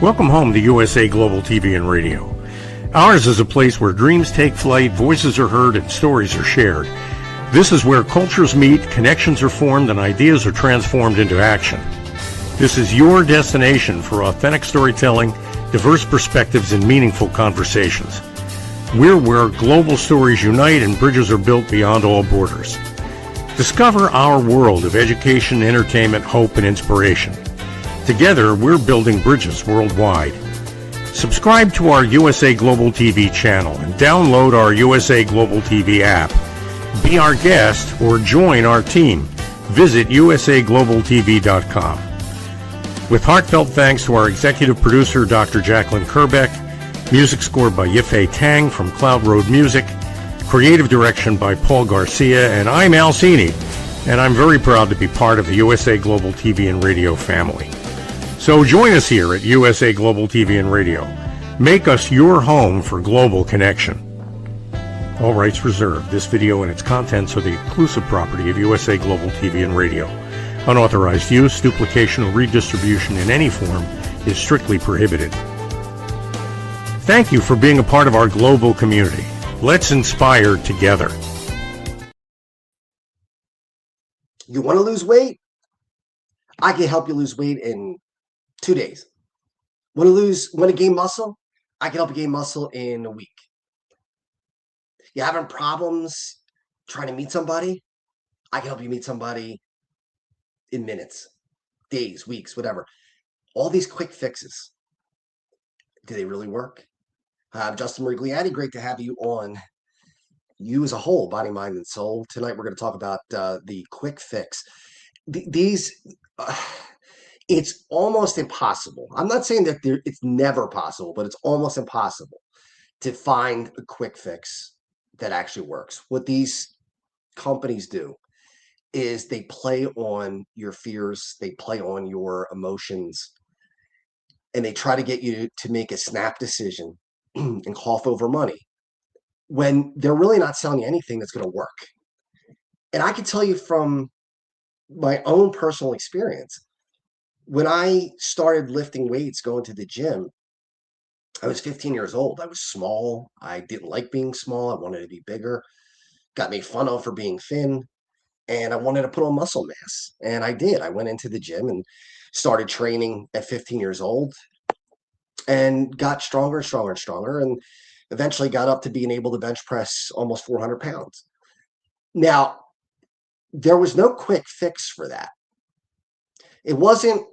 Welcome home to USA Global TV and Radio. Ours is a place where dreams take flight, voices are heard, and stories are shared. This is where cultures meet, connections are formed, and ideas are transformed into action. This is your destination for authentic storytelling, diverse perspectives, and meaningful conversations. We're where global stories unite and bridges are built beyond all borders. Discover our world of education, entertainment, hope, and inspiration. Together, we're building bridges worldwide. Subscribe to our USA Global TV channel and download our USA Global TV app. Be our guest or join our team. Visit usaglobaltv.com. With heartfelt thanks to our executive producer, Dr. Jacalyn Kerbeck, music scored by Yifei Tang from Cloud Road Music, creative direction by Paul Garcia, and I'm Al Cini, and I'm very proud to be part of the USA Global TV and Radio family. So join us here at USA Global TV and Radio. Make us your home for global connection. All rights reserved. This video and its contents are the exclusive property of USA Global TV and Radio. Unauthorized use, duplication, or redistribution in any form is strictly prohibited. Thank you for being a part of our global community. Let's inspire together. You want to lose weight? I can help you lose weight in 2 days. Want to gain muscle? I can help you gain muscle in a week. You having problems trying to meet somebody? I can help you meet somebody in minutes, days, weeks, whatever. All these quick fixes. Do they really work? I'm Justin Merigliani. Great to have you on You as a Whole, Body, Mind, and Soul. Tonight we're going to talk about the quick fix. It's almost impossible. I'm not saying that it's never possible, but it's almost impossible to find a quick fix that actually works. What these companies do is they play on your fears, they play on your emotions, and they try to get you to make a snap decision and cough over money when they're really not selling you anything that's going to work. And I can tell you from my own personal experience, when I started lifting weights, going to the gym, I was 15 years old. I was small. I didn't like being small. I wanted to be bigger. Got made fun of for being thin. And I wanted to put on muscle mass. And I did. I went into the gym and started training at 15 years old and got stronger and stronger and stronger. And eventually got up to being able to bench press almost 400 pounds. Now, there was no quick fix for that. It wasn't,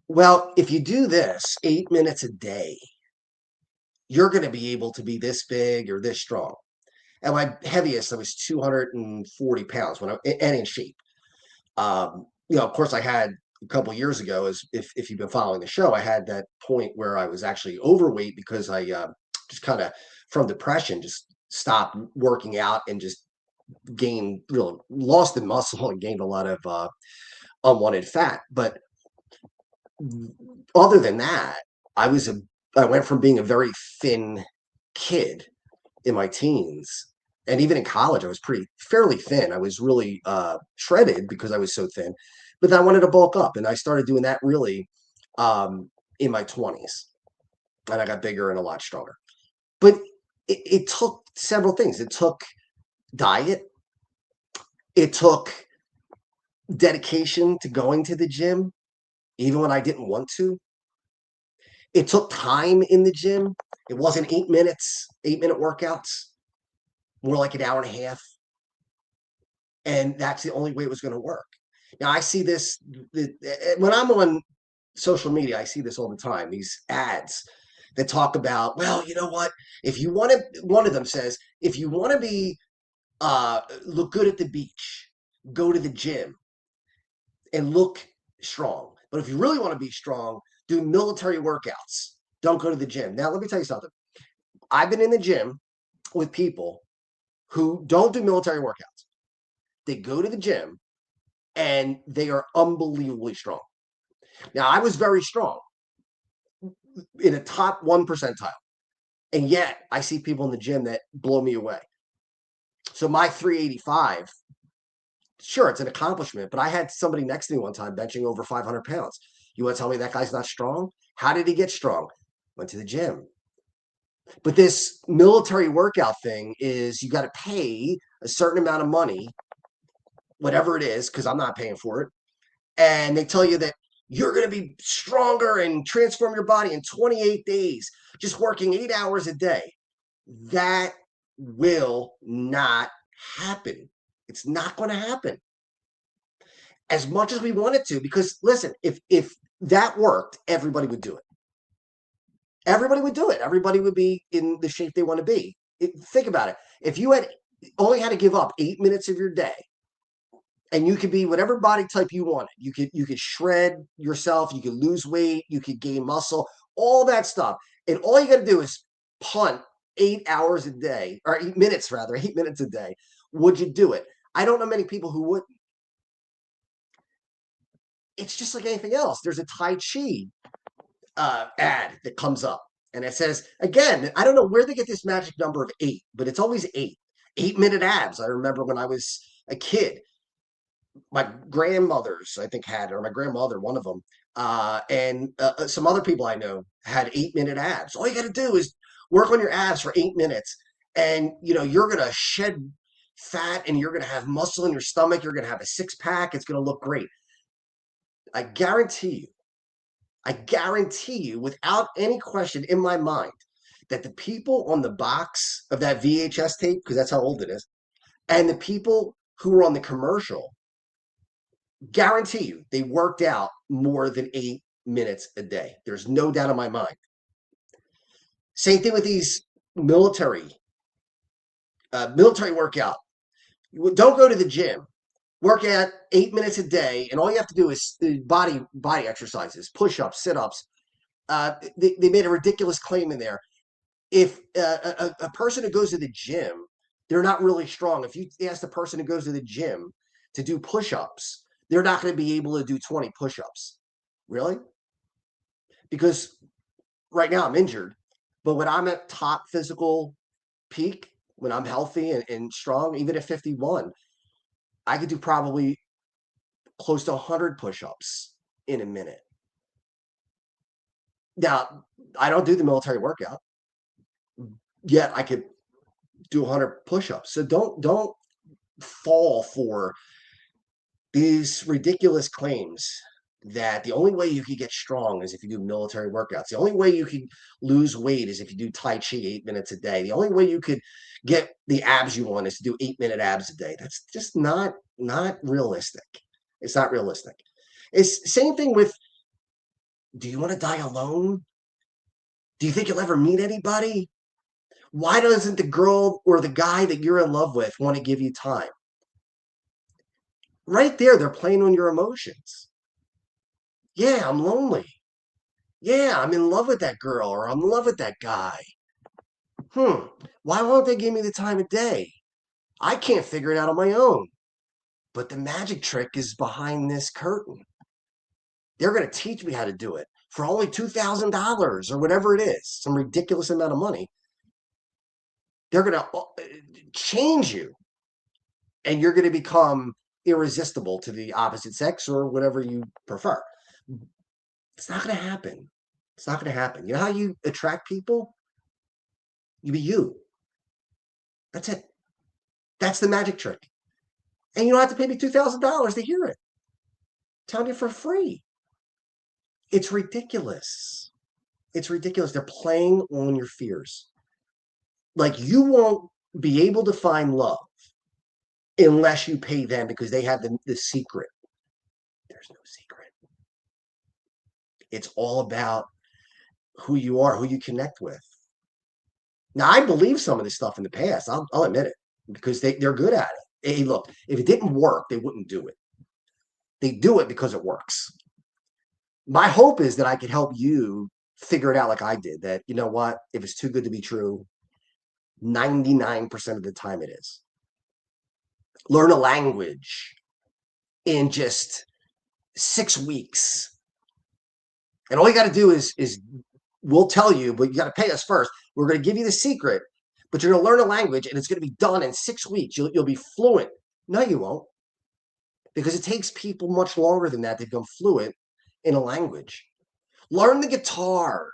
well, if you do this 8 minutes a day, you're going to be able to be this big or this strong. At my heaviest, I was 240 pounds and in shape. Of course, I had a couple of years ago, as if you've been following the show, I had that point where I was actually overweight because I just kind of, from depression, just stopped working out and just lost in muscle and gained a lot of unwanted fat. But other than that, I went from being a very thin kid in my teens, and even in college, I was fairly thin. I was really shredded because I was so thin, but then I wanted to bulk up, and I started doing that really in my 20s, and I got bigger and a lot stronger. But it took several things. It took diet. It took dedication to going to the gym, even when I didn't want to. It took time in the gym. It wasn't 8 minutes, 8-minute workouts, more like an hour and a half. And that's the only way it was going to work. Now, I see this, when I'm on social media, I see this all the time, these ads that talk about, well, you know what? If you want to, one of them says, if you want to be, look good at the beach, go to the gym and look strong. But if you really want to be strong, do military workouts. Don't go to the gym. Now, let me tell you something. I've been in the gym with people who don't do military workouts. They go to the gym and they are unbelievably strong. Now, I was very strong in a top 1 percentile. And yet I see people in the gym that blow me away. So my 385, sure, it's an accomplishment, but I had somebody next to me one time benching over 500 pounds. You want to tell me that guy's not strong? How did he get strong? Went to the gym. But this military workout thing is you got to pay a certain amount of money, whatever it is, because I'm not paying for it. And they tell you that you're going to be stronger and transform your body in 28 days, just working 8 hours a day. That will not happen. It's not going to happen as much as we want it to, because listen, if that worked, everybody would do it. Everybody would do it. Everybody would be in the shape they want to be. Think about it. If you had only had to give up 8 minutes of your day, and you could be whatever body type you wanted, you could shred yourself, you could lose weight, you could gain muscle, all that stuff, and all you got to do is punt 8 hours a day, or 8 minutes rather, 8 minutes a day. Would you do it? I don't know many people who wouldn't. It's just like anything else. There's a Tai Chi ad that comes up, and it says, again, I don't know where they get this magic number of 8, but it's always 8. 8-minute abs. I remember when I was a kid, my grandmothers, I think, had, or my grandmother, one of them, and some other people I know had 8-minute abs. All you got to do is work on your abs for 8 minutes, and you're gonna shed fat, and you're gonna have muscle in your stomach. You're gonna have a six-pack. It's gonna look great. I guarantee you, without any question in my mind, that the people on the box of that VHS tape, because that's how old it is, and the people who were on the commercial, guarantee you they worked out more than 8 minutes a day. There's no doubt in my mind. Same thing with these military workout. Don't go to the gym. Work out 8 minutes a day, and all you have to do is body exercises, push-ups, sit-ups. They made a ridiculous claim in there. If a person who goes to the gym, they're not really strong. If you ask the person who goes to the gym to do push-ups, they're not going to be able to do 20 push-ups. Really? Because right now I'm injured, but when I'm at top physical peak, when I'm healthy and strong, even at 51, I could do probably close to 100 push-ups in a minute. Now, I don't do the military workout, yet I could do 100 push-ups. So don't fall for these ridiculous claims that the only way you can get strong is if you do military workouts. The only way you can lose weight is if you do Tai Chi 8 minutes a day. The only way you could get the abs you want is to do 8-minute abs a day. That's just not realistic. It's not realistic. It's same thing with, do you want to die alone? Do you think you'll ever meet anybody? Why doesn't the girl or the guy that you're in love with want to give you time? Right there, they're playing on your emotions. Yeah, I'm lonely. Yeah, I'm in love with that girl, or I'm in love with that guy. Why won't they give me the time of day? I can't figure it out on my own. But the magic trick is behind this curtain. They're going to teach me how to do it for only $2,000 or whatever it is, some ridiculous amount of money. They're going to change you, and you're going to become irresistible to the opposite sex or whatever you prefer. It's not going to happen. It's not going to happen. You know how you attract people? You be you. That's it. That's the magic trick. And you don't have to pay me $2,000 to hear it. I'm telling you for free. It's ridiculous. It's ridiculous. They're playing on your fears. Like, you won't be able to find love unless you pay them, because they have the secret. There's no secret. It's all about who you are, who you connect with. Now, I believe some of this stuff in the past. I'll admit it, because they're good at it. Hey, look, if it didn't work, they wouldn't do it. They do it because it works. My hope is that I could help you figure it out like I did, that, you know what, if it's too good to be true, 99% of the time it is. Learn a language in just 6 weeks. And all you got to do is we'll tell you, but you got to pay us first. We're going to give you the secret, but you're going to learn a language, and it's going to be done in 6 weeks. You'll be fluent. No, you won't. Because it takes people much longer than that to become fluent in a language. Learn the guitar.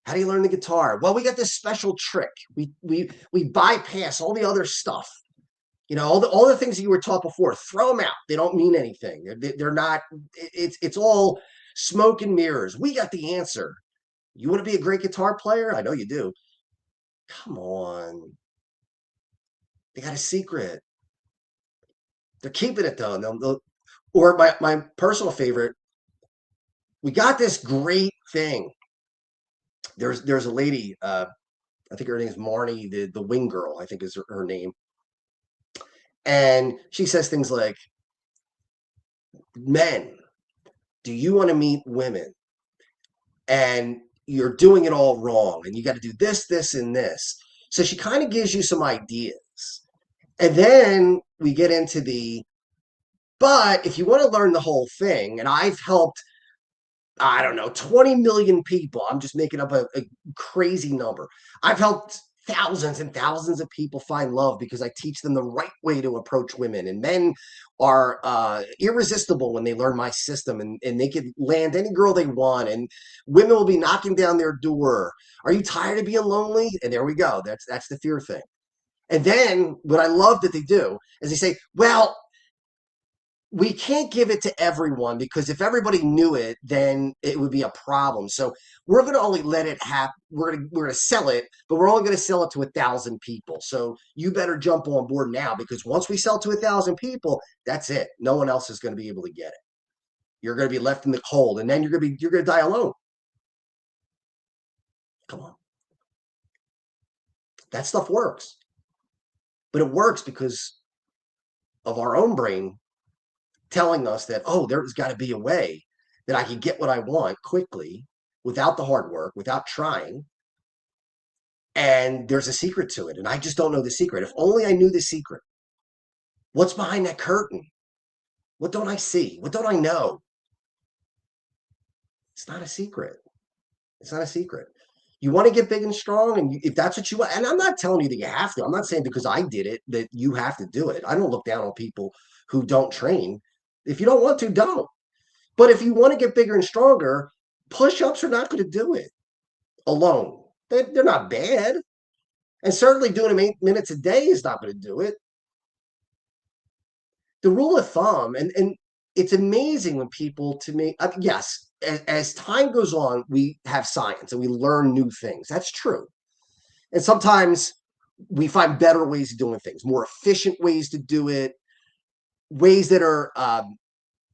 How do you learn the guitar? Well, we got this special trick. We bypass all the other stuff. You know, all the things that you were taught before, throw them out. They don't mean anything. They're not, it's all smoke and mirrors. We got the answer. You want to be a great guitar player? I know you do. Come on. They got a secret. They're keeping it though. Or my personal favorite, we got this great thing. There's a lady, I think her name is Marnie, the wing girl, I think is her name. And she says things like, men, do you want to meet women? And you're doing it all wrong. And you got to do this, this, and this. So she kind of gives you some ideas. And then we get into but if you want to learn the whole thing, and I've helped, I don't know, 20 million people. I'm just making up a crazy number. I've helped thousands and thousands of people find love because I teach them the right way to approach women. And men are irresistible when they learn my system, and they can land any girl they want, and women will be knocking down their door. Are you tired of being lonely? And there we go. That's the fear thing. And then what I love that they do is they say, well, we can't give it to everyone because if everybody knew it, then it would be a problem. So we're going to only let it happen. We're going to sell it, but we're only going to sell it to 1,000 people. So you better jump on board now, because once we sell to 1,000 people, that's it. No one else is going to be able to get it. You're going to be left in the cold, and then you're going to die alone. Come on. That stuff works. But it works because of our own brain telling us that, oh, there's got to be a way that I can get what I want quickly without the hard work, without trying. And there's a secret to it. And I just don't know the secret. If only I knew the secret. What's behind that curtain? What don't I see? What don't I know? It's not a secret. It's not a secret. You want to get big and strong, and if that's what you want, and I'm not telling you that you have to. I'm not saying because I did it that you have to do it. I don't look down on people who don't train. If you don't want to, don't. But if you want to get bigger and stronger, push-ups are not going to do it alone. They're not bad. And certainly doing them 8 minutes a day is not going to do it. The rule of thumb, and it's amazing when people, to me, yes, as time goes on, we have science and we learn new things. That's true. And sometimes we find better ways of doing things, more efficient ways to do it, ways that are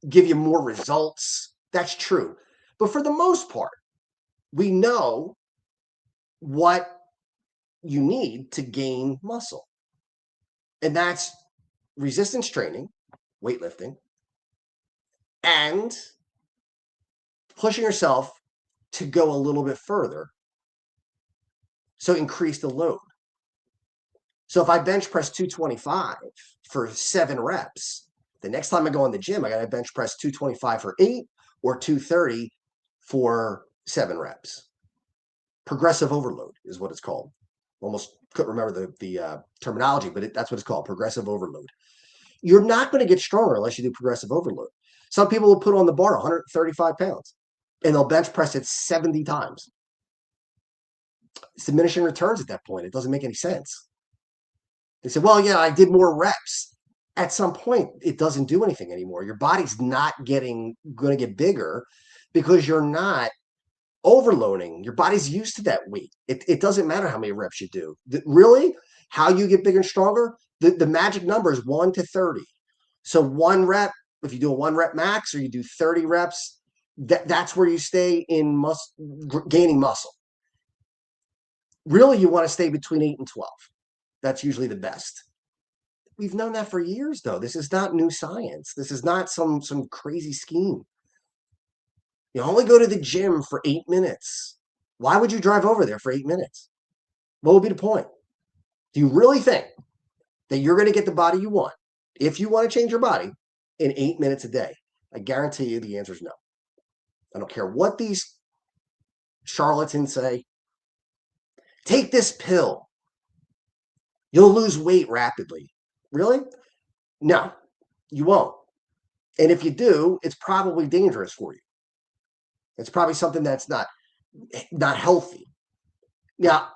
give you more results. That's true. But for the most part, we know what you need to gain muscle. And that's resistance training, weightlifting, and pushing yourself to go a little bit further. So increase the load. So if I bench press 225 for 7 reps, the next time I go in the gym, I got to bench press 225 for 8 or 230 for 7 reps. Progressive overload is what it's called. Almost couldn't remember the terminology, but that's what it's called, progressive overload. You're not going to get stronger unless you do progressive overload. Some people will put on the bar 135 pounds, and they'll bench press it 70 times. It's diminishing returns at that point. It doesn't make any sense. They say, well, yeah, I did more reps. At some point, it doesn't do anything anymore. Your body's not going to get bigger because you're not overloading. Your body's used to that weight. It doesn't matter how many reps you do. Really, how you get bigger and stronger, the magic number is 1 to 30. So 1 rep, if you do a 1 rep max or you do 30 reps, that's where you stay in gaining muscle. Really, you want to stay between 8 and 12. That's usually the best. We've known that for years, though. This is not new science. This is not some crazy scheme. You only go to the gym for 8 minutes. Why would you drive over there for 8 minutes? What would be the point? Do you really think that you're going to get the body you want, if you want to change your body, in 8 minutes a day? I guarantee you the answer is no. I don't care what these charlatans say. Take this pill. You'll lose weight rapidly. Really? No, you won't. And if you do, it's probably dangerous for you. It's probably something that's not healthy. Now,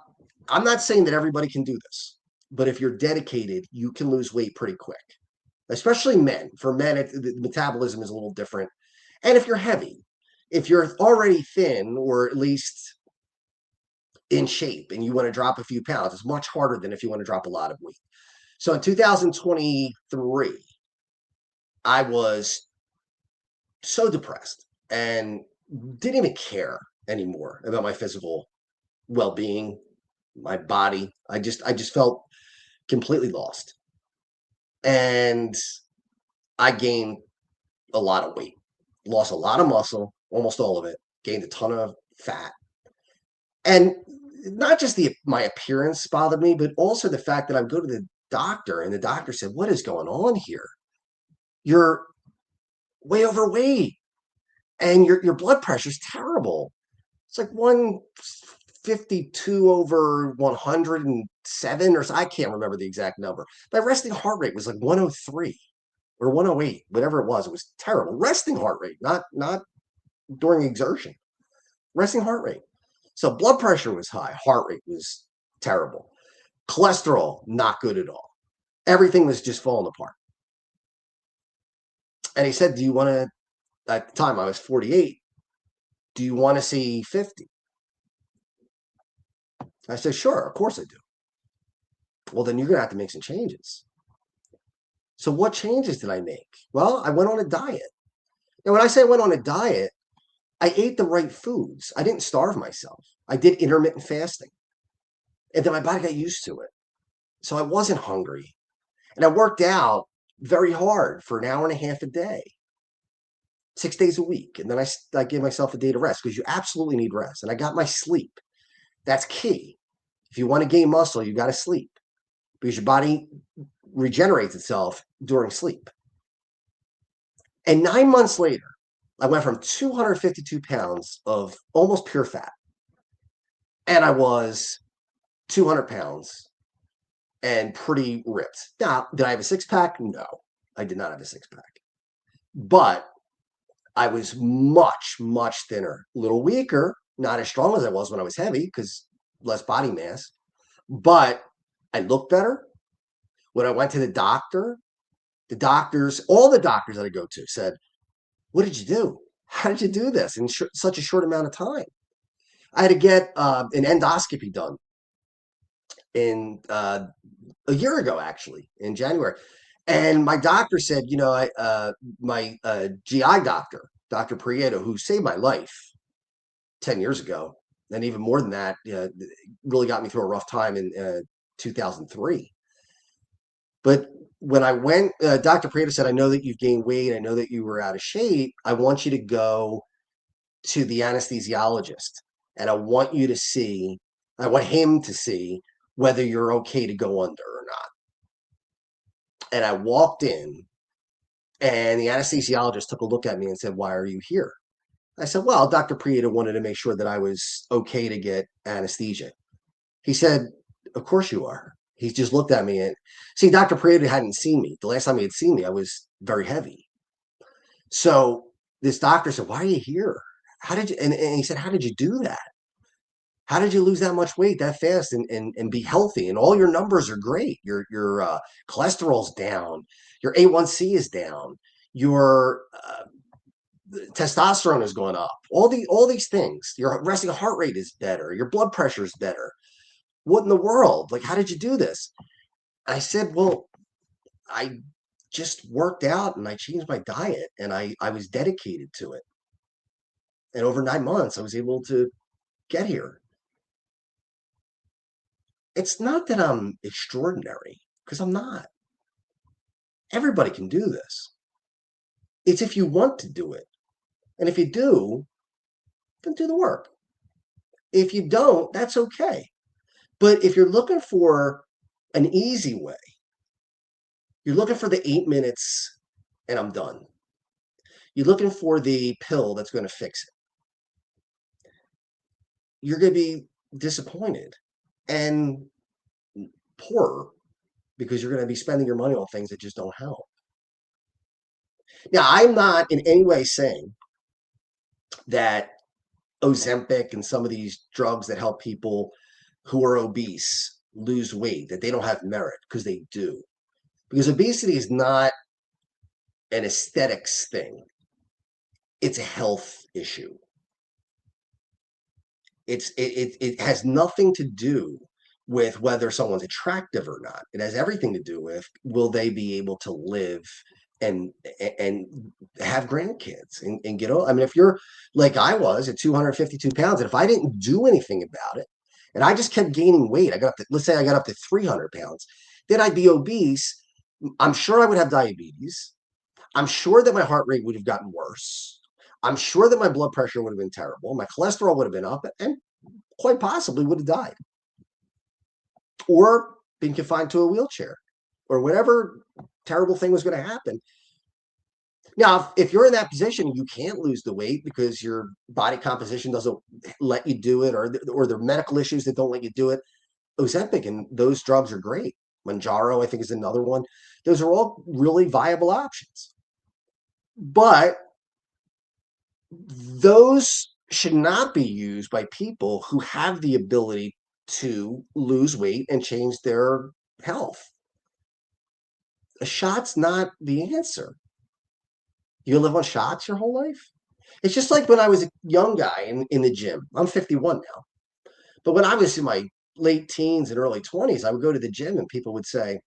I'm not saying that everybody can do this, but if you're dedicated, you can lose weight pretty quick, especially men. For men, the metabolism is a little different. And if you're heavy, if you're already thin or at least in shape and you want to drop a few pounds, it's much harder than if you want to drop a lot of weight. So in 2023, I was so depressed and didn't even care anymore about my physical well-being, my body. I just felt completely lost. And I gained a lot of weight, lost a lot of muscle, almost all of it, gained a ton of fat. And not just my appearance bothered me, but also the fact that I would go to the doctor and the doctor said, "What is going on here? You're way overweight and your blood pressure is terrible. It's like 152 over 107 or so. I can't remember the exact number. My resting heart rate was like 103 or 108, whatever it was. It was terrible. Resting heart rate, not during exertion. Resting heart rate. So blood pressure was high. Heart rate was terrible. Cholesterol, not good at all. Everything was just falling apart. And he said, "Do you want to?" At the time, I was 48. "Do you want to see 50?" I said, "Sure, of course I do." "Well, then you're going to have to make some changes." So what changes did I make? Well, I went on a diet. And when I say I went on a diet, I ate the right foods. I didn't starve myself. I did intermittent fasting. And then my body got used to it. So I wasn't hungry. And I worked out very hard for an hour and a half a day, 6 days a week. And then I gave myself a day to rest because you absolutely need rest. And I got my sleep. That's key. If you want to gain muscle, you got to sleep because your body regenerates itself during sleep. And 9 months later, I went from 252 pounds of almost pure fat, and I was 200 pounds and pretty ripped. Now, did I have a six pack? No, I did not have a six pack, but I was much, much thinner, a little weaker, not as strong as I was when I was heavy because less body mass, but I looked better. When I went to the doctor, all the doctors that I go to said, "What did you do? How did you do this in such a short amount of time?" I had to get an endoscopy done in a year ago, actually, in January. And my doctor said, my GI doctor, Dr. Prieto, who saved my life 10 years ago, and even more than that, really got me through a rough time in 2003. But when I went, Dr. Prieto said, "I know that you've gained weight. I know that you were out of shape. I want you to go to the anesthesiologist, and I want him to see whether you're okay to go under or not." And I walked in, and the anesthesiologist took a look at me and said, "Why are you here?" I said, "Well, Dr. Prieto wanted to make sure that I was okay to get anesthesia." He said, "Of course you are." He just looked at me and see, Dr. Prieto hadn't seen me. The last time he had seen me, I was very heavy. So this doctor said, "Why are you here? How did you?" And he said, "How did you do that? How did you lose that much weight that fast and be healthy? And all your numbers are great. Your cholesterol's down. Your A1C is down. Your testosterone has gone up. All these things. Your resting heart rate is better. Your blood pressure is better. What in the world? Like, how did you do this?" I said, "Well, I just worked out and I changed my diet and I was dedicated to it. And over 9 months, I was able to get here." It's not that I'm extraordinary, because I'm not. Everybody can do this. It's if you want to do it. And if you do, then do the work. If you don't, that's okay. But if you're looking for an easy way, you're looking for the 8 minutes and I'm done. You're looking for the pill that's going to fix it. You're going to be disappointed and poorer because you're going to be spending your money on things that just don't help. Now, I'm not in any way saying that Ozempic and some of these drugs that help people who are obese lose weight, that they don't have merit, because they do. Because obesity is not an aesthetics thing. It's a health issue. It has nothing to do with whether someone's attractive or not. It has everything to do with, will they be able to live and have grandkids and get old. I mean, if you're like I was at 252 pounds, and if I didn't do anything about it, and I just kept gaining weight, I got up to, let's say I got up to 300 pounds, then I'd be obese. I'm sure I would have diabetes. I'm sure that my heart rate would have gotten worse. I'm sure that my blood pressure would have been terrible. My cholesterol would have been up, and quite possibly would have died, or been confined to a wheelchair, or whatever terrible thing was going to happen. Now, if you're in that position, you can't lose the weight because your body composition doesn't let you do it, or the medical issues that don't let you do it. Ozempic and those drugs are great. Manjaro, I think, is another one. Those are all really viable options. But those should not be used by people who have the ability to lose weight and change their health. A shot's not the answer. You live on shots your whole life? It's just like when I was a young guy in the gym. I'm 51 now. But when I was in my late teens and early 20s, I would go to the gym and people would say,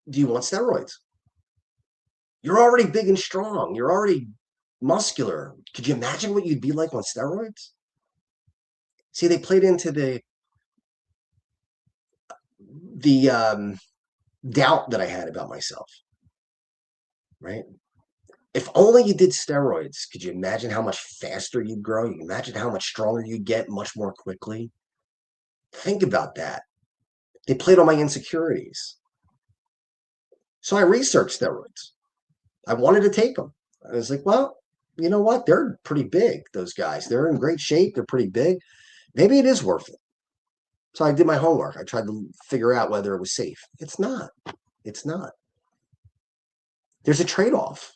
do you want steroids? You're already big and strong. You're already muscular. Could you imagine what you'd be like on steroids? See, they played into the doubt that I had about myself, right? If only you did steroids, could you imagine how much faster you'd grow? You imagine how much stronger you'd get much more quickly? Think about that. They played on my insecurities. So I researched steroids. I wanted to take them. I was like, well, you know what? They're pretty big, those guys. They're in great shape. They're pretty big. Maybe it is worth it. So I did my homework. I tried to figure out whether it was safe. It's not. It's not. There's a trade-off.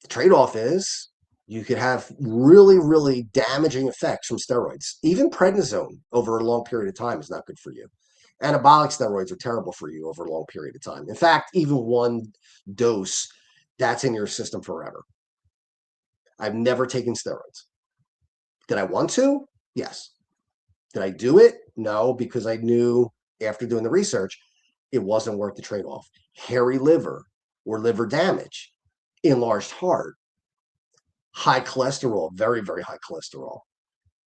The trade-off is you could have really, really damaging effects from steroids. Even prednisone over a long period of time is not good for you. Anabolic steroids are terrible for you over a long period of time. In fact, even one dose, that's in your system forever. I've never taken steroids. Did I want to? Yes. Did I do it? No, because I knew after doing the research, it wasn't worth the trade-off. Hairy liver or liver damage, enlarged heart, high cholesterol, very, very high cholesterol,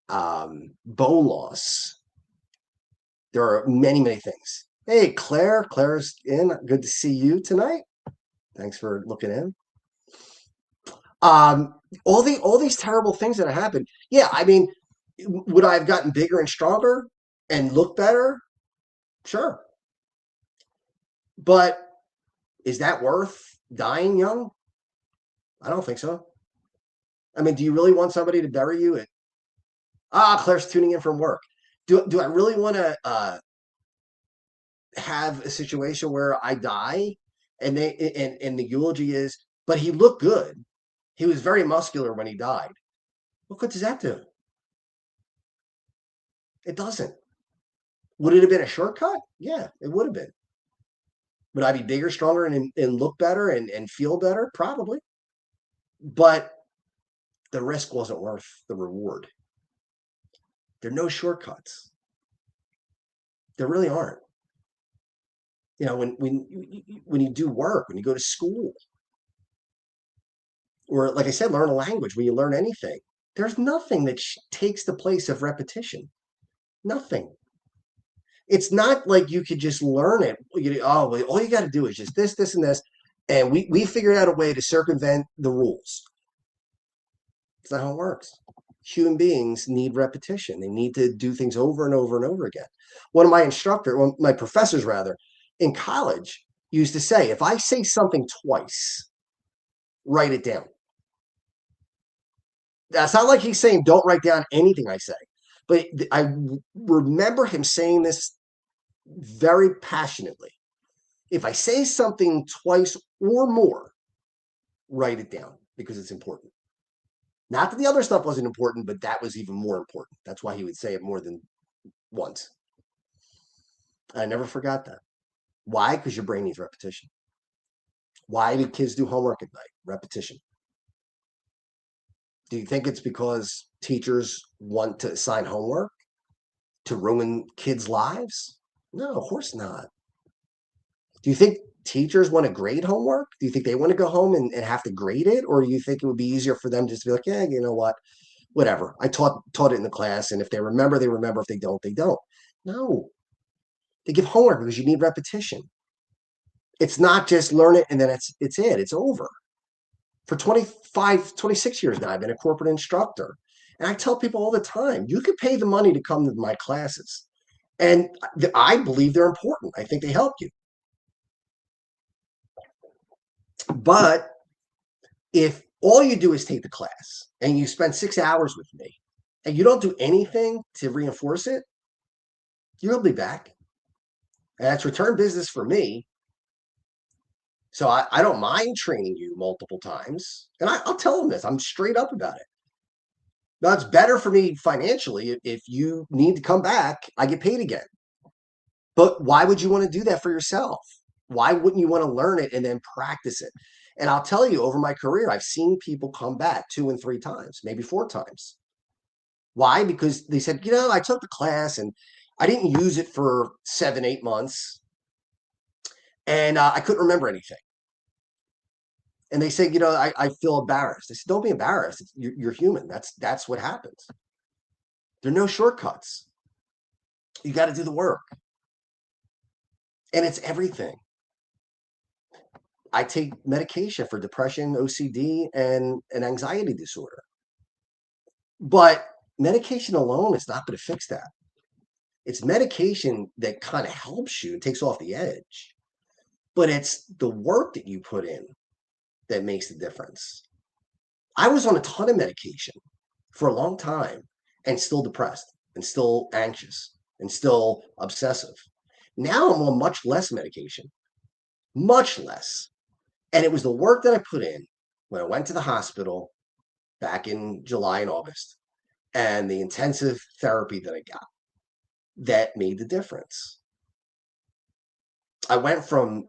bone loss. There are many, many things. Hey, Claire. Claire's in. Good to see you tonight. Thanks for looking in. All these terrible things that have happened. Yeah, I mean, would I have gotten bigger and stronger and look better? Sure. But is that worth dying young? I don't think so. I mean, do you really want somebody to bury you at, Claire's tuning in from work. Do I really want to have a situation where I die and the eulogy is, but he looked good. He was very muscular when he died. What good does that do? It doesn't. Would it have been a shortcut? Yeah, it would have been. Would I be bigger, stronger, and look better and feel better? Probably. But the risk wasn't worth the reward. There are no shortcuts. There really aren't. You know, when you do work, when you go to school, or like I said, learn a language, when you learn anything, there's nothing that takes the place of repetition. Nothing. It's not like you could just learn it. All you got to do is just this, this, and this, and we figured out a way to circumvent the rules. It's not how it works. Human beings need repetition. They need to do things over and over and over again. One of my professors rather, in college used to say, if I say something twice, write it down. That's not like he's saying don't write down anything I say. But I remember him saying this very passionately. If I say something twice or more, write it down because it's important. Not that the other stuff wasn't important, but that was even more important. That's why he would say it more than once. I never forgot that. Why? Because your brain needs repetition. Why do kids do homework at night? Repetition. Do you think it's because teachers want to assign homework to ruin kids' lives? No, of course not. Do you think teachers want to grade homework? Do you think they want to go home and have to grade it? Or do you think it would be easier for them just to be like, yeah, you know what? Whatever. I taught it in the class, and if they remember, they remember. If they don't, they don't. No. They give homework because you need repetition. It's not just learn it and then it's it. It's over. For 25, 26 years now, I've been a corporate instructor. And I tell people all the time, you could pay the money to come to my classes. And I believe they're important. I think they help you. But if all you do is take the class and you spend 6 hours with me and you don't do anything to reinforce it, you'll be back. And that's return business for me. So I don't mind training you multiple times. And I'll tell them this. I'm straight up about it. Now, it's better for me financially. If you need to come back, I get paid again. But why would you want to do that for yourself? Why wouldn't you want to learn it and then practice it? And I'll tell you, over my career, I've seen people come back 2 and 3 times, maybe 4 times. Why? Because they said, I took the class and I didn't use it for 7, 8 months. And I couldn't remember anything. And they say, I feel embarrassed. I said, don't be embarrassed. You're human. That's what happens. There are no shortcuts. You got to do the work. And it's everything. I take medication for depression, OCD, and an anxiety disorder. But medication alone is not going to fix that. It's medication that kind of helps you and takes off the edge. But it's the work that you put in that makes the difference. I was on a ton of medication for a long time and still depressed and still anxious and still obsessive. Now I'm on much less medication, much less. And it was the work that I put in when I went to the hospital back in July and August and the intensive therapy that I got that made the difference. I went from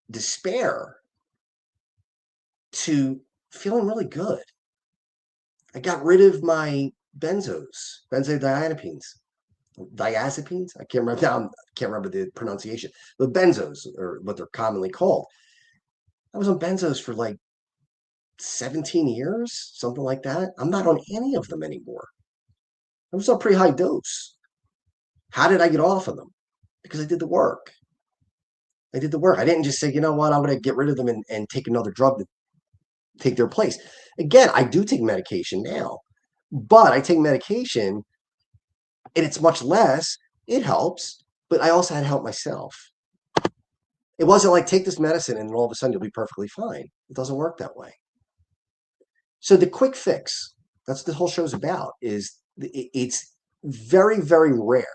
despair to feeling really good. I got rid of my benzodiazepines. Diazepines? I can't remember now. I can't remember the pronunciation. The benzos are what they're commonly called. I was on benzos for like 17 years, something like that. I'm not on any of them anymore. I was on pretty high dose. How did I get off of them? Because I did the work. I did the work. I didn't just say, you know what, I'm going to get rid of them and take another drug to take their place. Again, I do take medication now, but I take medication and it's much less. It helps, but I also had to help myself. It wasn't like take this medicine and all of a sudden you'll be perfectly fine. It doesn't work that way. So the quick fix, that's what the whole show's about, is it's very, very rare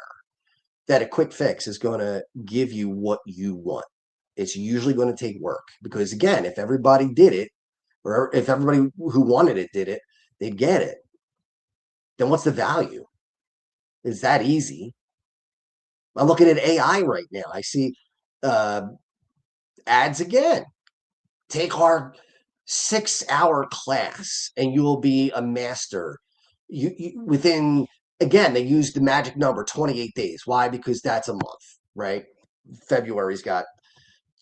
that a quick fix is going to give you what you want. It's usually going to take work because, again, if everybody did it, or if everybody who wanted it did it, they'd get it. Then what's the value? It's that easy. I'm looking at AI right now. I see ads again. Take our 6-hour class and you will be a master. You within, again, they use the magic number 28 days. Why? Because that's a month, right? February's got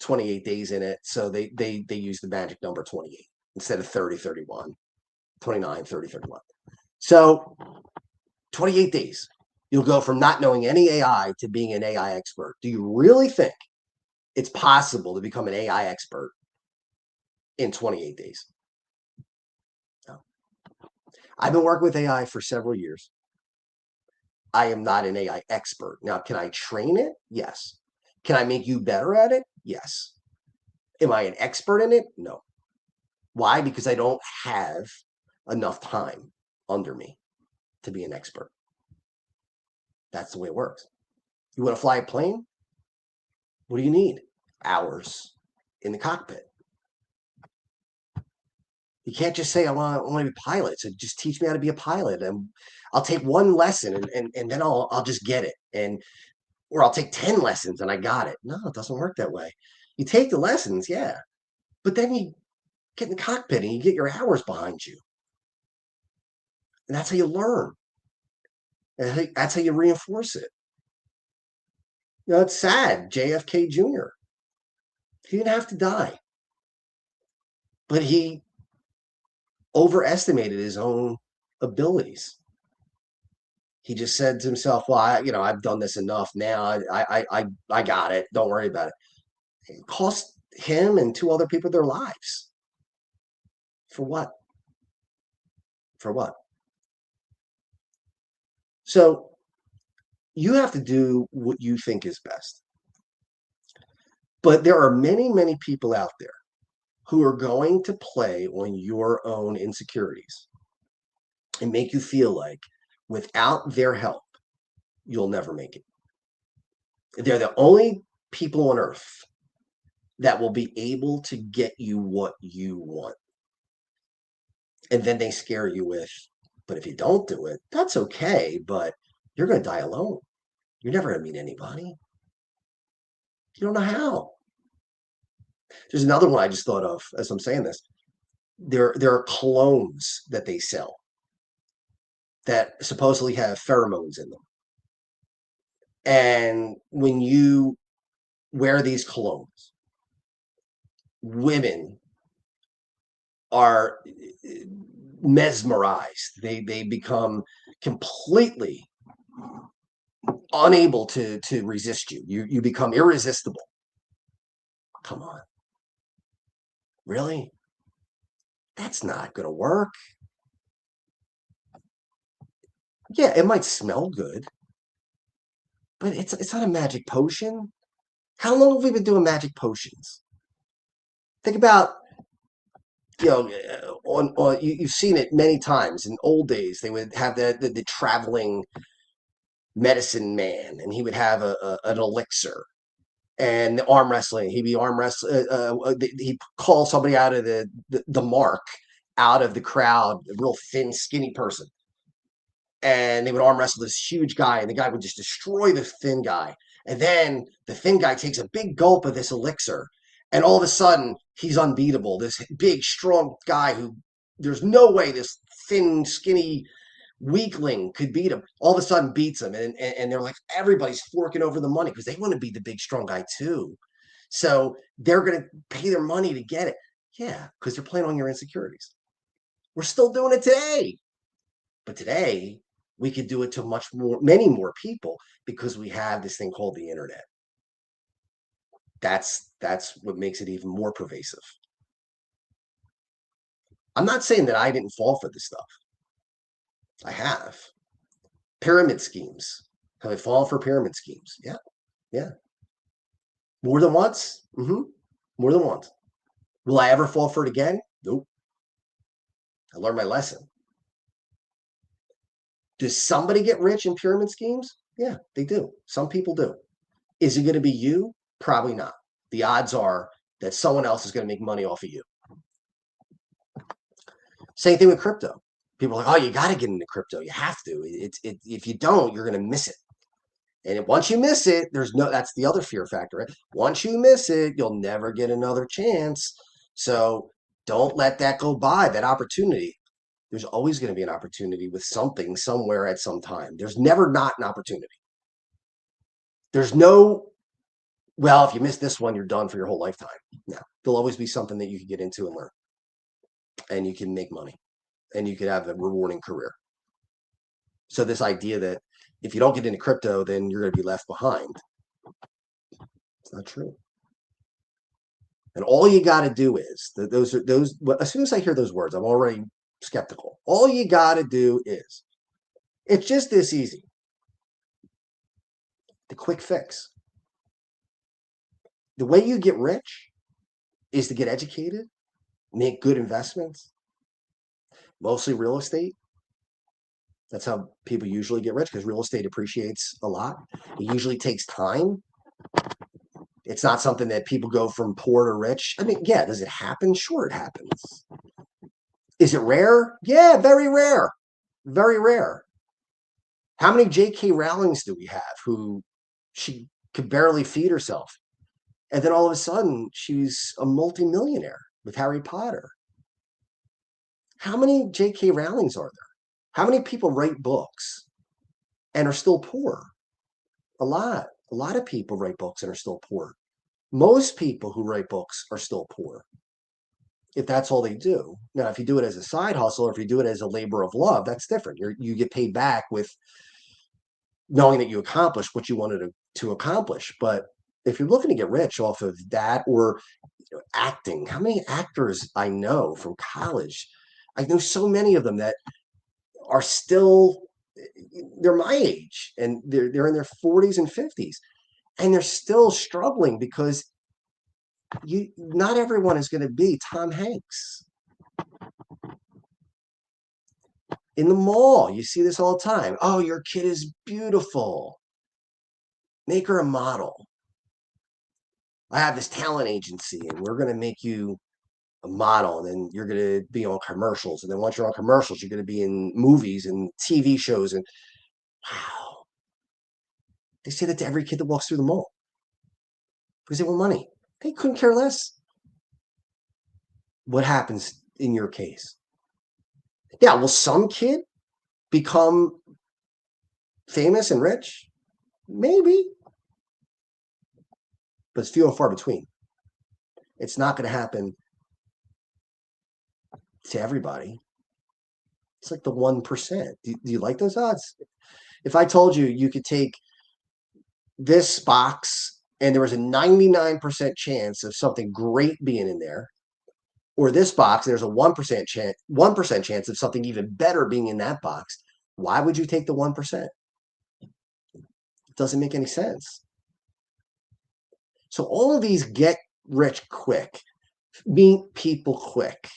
28 days in it. So they use the magic number 28 instead of 30, 31, 29, 30, 31. So 28 days. You'll go from not knowing any AI to being an AI expert. Do you really think it's possible to become an AI expert in 28 days? No. I've been working with AI for several years. I am not an AI expert. Now, can I train it? Yes. Can I make you better at it? Yes. Am I an expert in it? No. Why? Because I don't have enough time under me to be an expert. That's the way it works. You want to fly a plane? What do you need? Hours in the cockpit. You can't just say, I want to be a pilot. So just teach me how to be a pilot. And I'll take one lesson and then I'll just get it. Or I'll take 10 lessons and I got it. No, it doesn't work that way. You take the lessons, yeah. But then you get in the cockpit and you get your hours behind you. And that's how you learn. And that's how you reinforce it. It's sad. JFK Jr. He didn't have to die. But he overestimated his own abilities. He just said to himself, "Well, I've done this enough now. I got it. Don't worry about it." It cost him and 2 other people their lives. For what? For what? So you have to do what you think is best. But there are many, many people out there who are going to play on your own insecurities and make you feel like without their help, you'll never make it. They're the only people on earth that will be able to get you what you want. And then they scare you with, but if you don't do it, that's okay, but you're going to die alone. You're never going to meet anybody. You don't know how. There's another one I just thought of as I'm saying this. There are colognes that they sell that supposedly have pheromones in them. And when you wear these colognes, women are mesmerized. They become completely unable to resist you. You become irresistible. Come on. Really? That's not going to work. Yeah, it might smell good, but it's not a magic potion. How long have we been doing magic potions? Think about, you've seen it many times. In old days, they would have the traveling medicine man, and he would have an elixir. And the arm wrestling, he'd be arm wrestling. He'd call somebody out of the mark, out of the crowd, a real thin, skinny person, and they would arm wrestle this huge guy, and the guy would just destroy the thin guy. And then the thin guy takes a big gulp of this elixir, and all of a sudden he's unbeatable. This big, strong guy who there's no way this thin, skinny weakling could beat him. All of a sudden beats him, and they're like, everybody's forking over the money because they want to be the big, strong guy too. So they're going to pay their money to get it. Yeah, because they're playing on your insecurities. We're still doing it today. But today, we could do it to many more people because we have this thing called the internet. That's what makes it even more pervasive. I'm not saying that I didn't fall for this stuff. I have. Pyramid schemes. Have I fallen for pyramid schemes? Yeah. Yeah. More than once? More than once. Will I ever fall for it again? Nope. I learned my lesson. Does somebody get rich in pyramid schemes? Yeah, they do. Some people do. Is it going to be you? Probably not. The odds are that someone else is going to make money off of you. Same thing with crypto. People are like, oh, you got to get into crypto. You have to. If you don't, you're going to miss it. And once you miss it, that's the other fear factor, right? Once you miss it, you'll never get another chance. So don't let that go by, that opportunity. There's always going to be an opportunity with something somewhere at some time. There's never not an opportunity. There's no, well, if you miss this one, you're done for your whole lifetime. No, there'll always be something that you can get into and learn. And you can make money. And you could have a rewarding career. So this idea that if you don't get into crypto, then you're going to be left behind. It's not true. And all you got to do is those. As soon as I hear those words, I'm already skeptical. All you got to do is, it's just this easy. The quick fix. The way you get rich is to get educated, make good investments, mostly real estate. That's how people usually get rich, because real estate appreciates a lot. It usually takes time. It's not something that people go from poor to rich. I mean, yeah, does it happen? Sure, it happens. Is it rare? Yeah, very rare. Very rare. How many J.K. Rowlings do we have who she could barely feed herself? And then all of a sudden, she's a multimillionaire with Harry Potter. How many J.K. Rowlings are there? How many people write books and are still poor? A lot. A lot of people write books and are still poor. Most people who write books are still poor if that's all they do. Now, if you do it as a side hustle or if you do it as a labor of love, that's different. You get paid back with knowing that you accomplished what you wanted to accomplish. But if you're looking to get rich off of that or acting, how many actors I know from college? I know so many of them that are still, they're my age and they're in their 40s and 50s and they're still struggling because not everyone is going to be Tom Hanks. In the mall, you see this all the time. Oh, your kid is beautiful. Make her a model. I have this talent agency and we're going to make you a model and then you're going to be on commercials. And then once you're on commercials, you're going to be in movies and TV shows. And wow, they say that to every kid that walks through the mall because they want money. They couldn't care less. What happens in your case? Yeah, will some kid become famous and rich? Maybe. But it's few and far between. It's not going to happen to everybody. It's like the 1%. Do you like those odds? If I told you you could take this box and there was a 99% chance of something great being in there, or this box, there's a 1% chance of something even better being in that box, why would you take the 1%? It doesn't make any sense. So all of these get rich quick, meet people quick,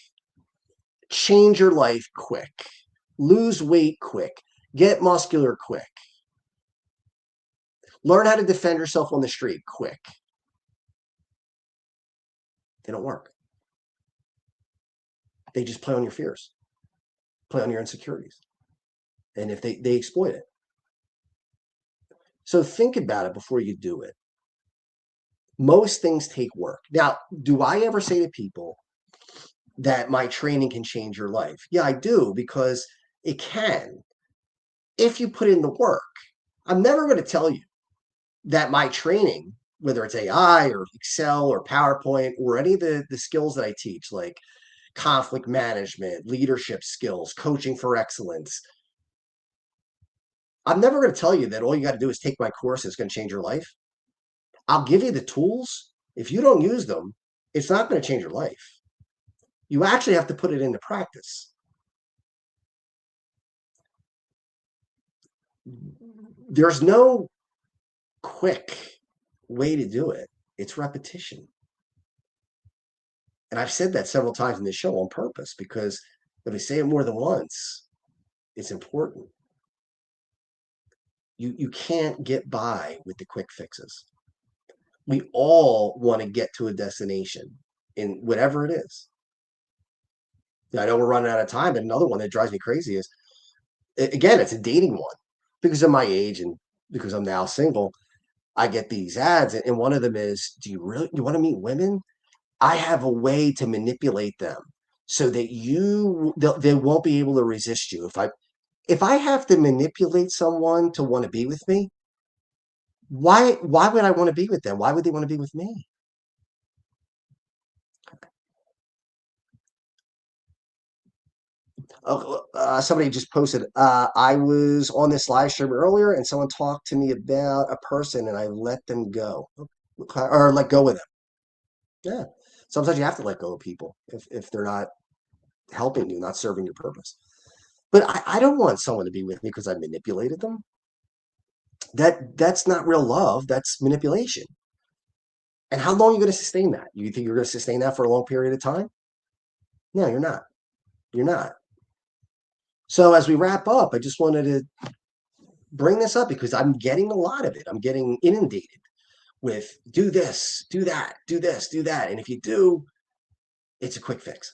change your life quick, lose weight quick, get muscular quick, learn how to defend yourself on the street quick. They don't work. They just play on your fears, play on your insecurities. And if they exploit it. So think about it before you do it. Most things take work. Now, do I ever say to people that my training can change your life? Yeah, I do, because it can if you put in the work. I'm never going to tell you that my training, whether it's AI or Excel or PowerPoint or any of the skills that I teach, like conflict management, leadership skills, coaching for excellence, I'm never going to tell you that all you got to do is take my course. It's going to change your life. I'll give you the tools. If you don't use them, it's not going to change your life. You actually have to put it into practice. There's no quick way to do it. It's repetition. And I've said that several times in this show on purpose, because if I say it more than once, it's important. You can't get by with the quick fixes. We all want to get to a destination in whatever it is. I know we're running out of time, but another one that drives me crazy is, again, it's a dating one. Because of my age and because I'm now single, I get these ads, and one of them is, do you want to meet women? I have a way to manipulate them so that they won't be able to resist you. If I have to manipulate someone to want to be with me, why would I want to be with them? Why would they want to be with me? Somebody just posted, I was on this live stream earlier and someone talked to me about a person and I let them go, or let go with them. Yeah. Sometimes you have to let go of people if they're not helping you, not serving your purpose. But I don't want someone to be with me because I manipulated them. That's not real love. That's manipulation. And how long are you going to sustain that? You think you're going to sustain that for a long period of time? No, you're not. You're not. So as we wrap up, I just wanted to bring this up because I'm getting a lot of it. I'm getting inundated with do this, do that, do this, do that. And if you do, it's a quick fix.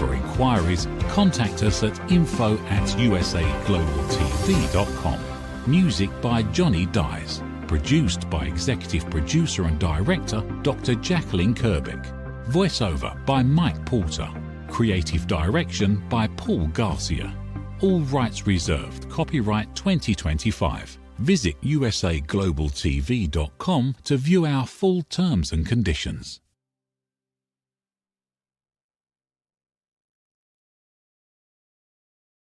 For inquiries, contact us at info@usaglobaltv.com. Music by Johnny Dies. Produced by Executive Producer and Director Dr. Jacalyn Kerbeck. Voiceover by Mike Porter. Creative Direction by Paul Garcia. All rights reserved. Copyright 2025. Visit usaglobaltv.com to view our full terms and conditions.